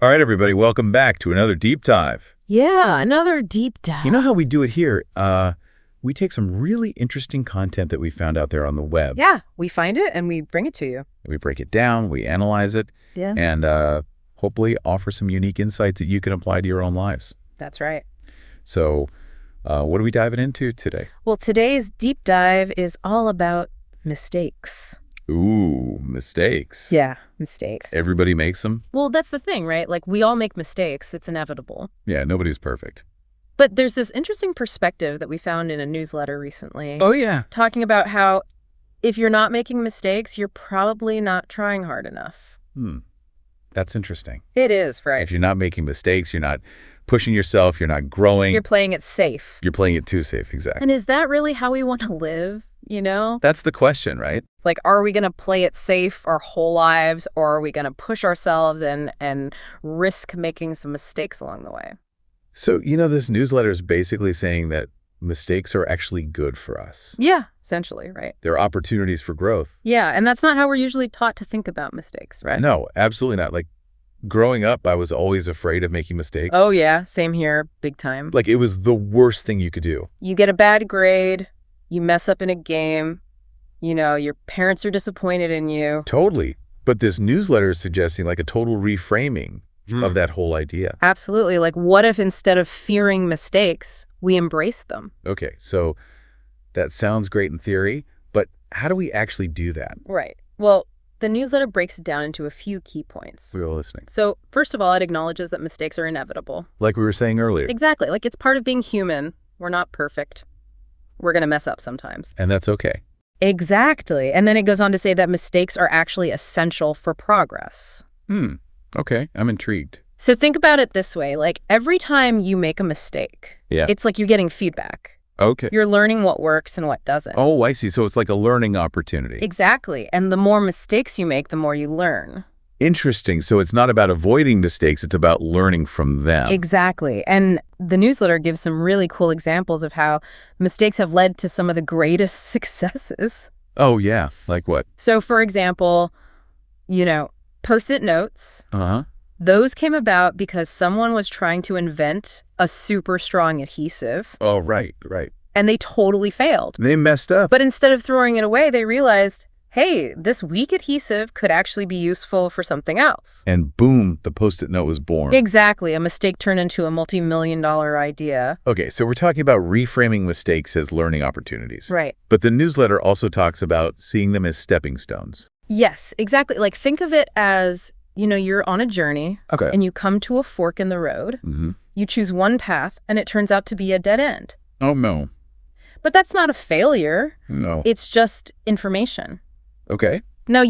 All right, everybody, welcome back to another deep dive. Yeah, another deep dive. You know how we do it here? We take some really interesting content that we found out there on the web. Yeah, we find it and we bring it to you. We break it down, we analyze it, and hopefully offer some unique insights that you can apply to your own lives. That's right. So what are we diving into today? Well, today's deep dive is all about mistakes. Ooh, mistakes. Yeah, mistakes. Everybody makes them? Well, that's the thing, right? Like, we all make mistakes. It's inevitable. Yeah, nobody's perfect. But there's this interesting perspective that we found in a newsletter recently. Oh, yeah. Talking about how if you're not making mistakes, you're probably not trying hard enough. That's interesting. It is, right? If you're not making mistakes, you're not pushing yourself, you're not growing. You're playing it safe. You're playing it too safe, exactly. And is that really how we want to live, you know? That's the question, right? Like, are we going to play it safe our whole lives, or are we going to push ourselves and risk making some mistakes along the way? So, this newsletter is basically saying that mistakes are actually good for us. Yeah, essentially, right? They're opportunities for growth. Yeah, and that's not how we're usually taught to think about mistakes, right? No, absolutely not. Like, growing up, I was always afraid of making mistakes. Oh, yeah, same here, big time. Like, it was the worst thing you could do. You get a bad grade, you mess up in a game, your parents are disappointed in you. Totally. But this newsletter is suggesting like a total reframing of that whole idea. Absolutely. Like, what if instead of fearing mistakes, we embrace them? Okay, so that sounds great in theory, but how do we actually do that? Right. Well, the newsletter breaks it down into a few key points. We were listening. So, first of all, it acknowledges that mistakes are inevitable. Like we were saying earlier. Exactly. Like, it's part of being human. We're not perfect. We're going to mess up sometimes. And that's okay. Exactly. And then it goes on to say that mistakes are actually essential for progress. Okay, I'm intrigued. So think about it this way. Like, every time you make a mistake, it's like you're getting feedback. Okay. You're learning what works and what doesn't. Oh, I see. So it's like a learning opportunity. Exactly. And the more mistakes you make, the more you learn. Interesting. So it's not about avoiding mistakes, it's about learning from them. Exactly. And the newsletter gives some really cool examples of how mistakes have led to some of the greatest successes. Oh, yeah. Like what? So, for example, Post-it notes. Those came about because someone was trying to invent a super strong adhesive. Oh, right. And they totally failed. They messed up. But instead of throwing it away, they realized, hey, this weak adhesive could actually be useful for something else. And boom, the Post-it note was born. Exactly. A mistake turned into a multi-million-dollar idea. Okay, so we're talking about reframing mistakes as learning opportunities. Right. But the newsletter also talks about seeing them as stepping stones. Yes, exactly. Like, think of it as, you're on a journey. Okay. And you come to a fork in the road. You choose one path, and it turns out to be a dead end. Oh, no. But that's not a failure. No. It's just information. Okay. Now,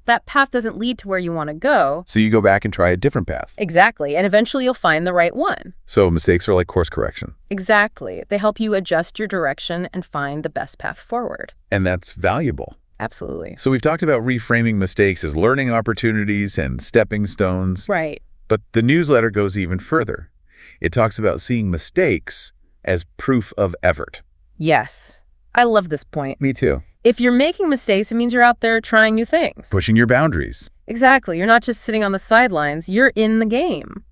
that path doesn't lead to where you want to go. So you go back and try a different path. Exactly. And eventually you'll find the right one. So mistakes are like course correction. Exactly. They help you adjust your direction and find the best path forward. And that's valuable. Absolutely. So we've talked about reframing mistakes as learning opportunities and stepping stones. Right. But the newsletter goes even further. It talks about seeing mistakes as proof of effort. Yes. I love this point. Me too. If you're making mistakes, it means you're out there trying new things. Pushing your boundaries. Exactly. You're not just sitting on the sidelines. You're in the game.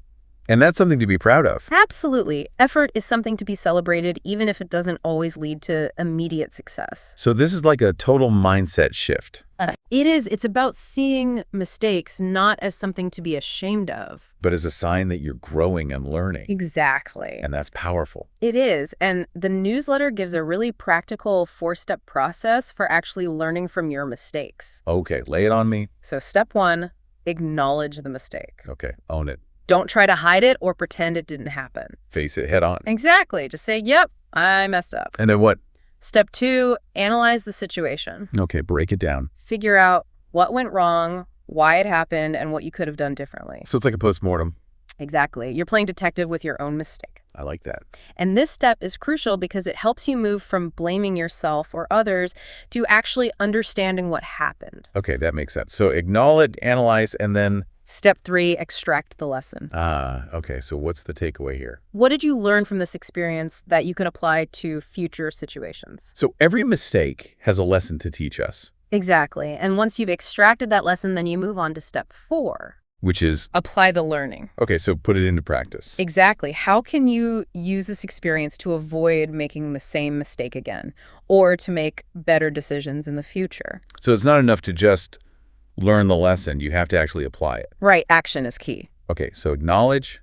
And that's something to be proud of. Absolutely. Effort is something to be celebrated, even if it doesn't always lead to immediate success. So this is like a total mindset shift. It is. It's about seeing mistakes not as something to be ashamed of, but as a sign that you're growing and learning. Exactly. And that's powerful. It is. And the newsletter gives a really practical 4-step process for actually learning from your mistakes. Okay, lay it on me. So step 1, acknowledge the mistake. Okay, own it. Don't try to hide it or pretend it didn't happen. Face it head on. Exactly. Just say, yep, I messed up. And then what? Step 2, analyze the situation. Okay, break it down. Figure out what went wrong, why it happened, and what you could have done differently. So it's like a postmortem. Exactly. You're playing detective with your own mistake. I like that. And this step is crucial because it helps you move from blaming yourself or others to actually understanding what happened. Okay, that makes sense. So acknowledge, analyze, and then... Step 3, extract the lesson. Okay. So what's the takeaway here? What did you learn from this experience that you can apply to future situations? So every mistake has a lesson to teach us. Exactly. And once you've extracted that lesson, then you move on to step 4. Which is? Apply the learning. Okay, so put it into practice. Exactly. How can you use this experience to avoid making the same mistake again or to make better decisions in the future? So it's not enough to just learn the lesson. You have to actually apply it. Right. Action is key. Okay, so acknowledge,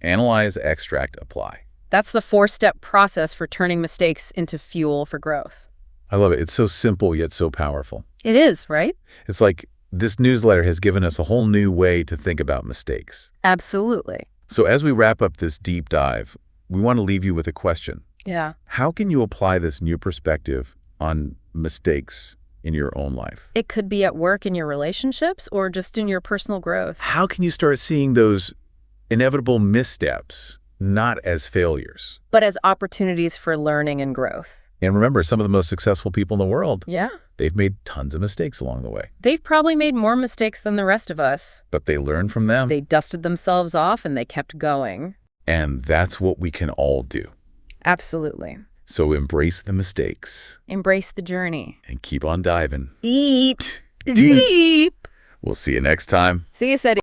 analyze, extract, apply. That's the 4-step process for turning mistakes into fuel for growth. I love it. It's so simple yet so powerful. It is, right? It's like this newsletter has given us a whole new way to think about mistakes. Absolutely. So as we wrap up this deep dive, we want to leave you with a question. Yeah. How can you apply this new perspective on mistakes in your own life? It could be at work, in your relationships, or just in your personal growth. How can you start seeing those inevitable missteps not as failures, but as opportunities for learning and growth? And remember, some of the most successful people in the world, yeah, they've made tons of mistakes along the way. They've probably made more mistakes than the rest of us. But they learned from them. They dusted themselves off and they kept going. And that's what we can all do. Absolutely. So embrace the mistakes. Embrace the journey. And keep on diving. Eat deep. We'll see you next time. See you, Seti.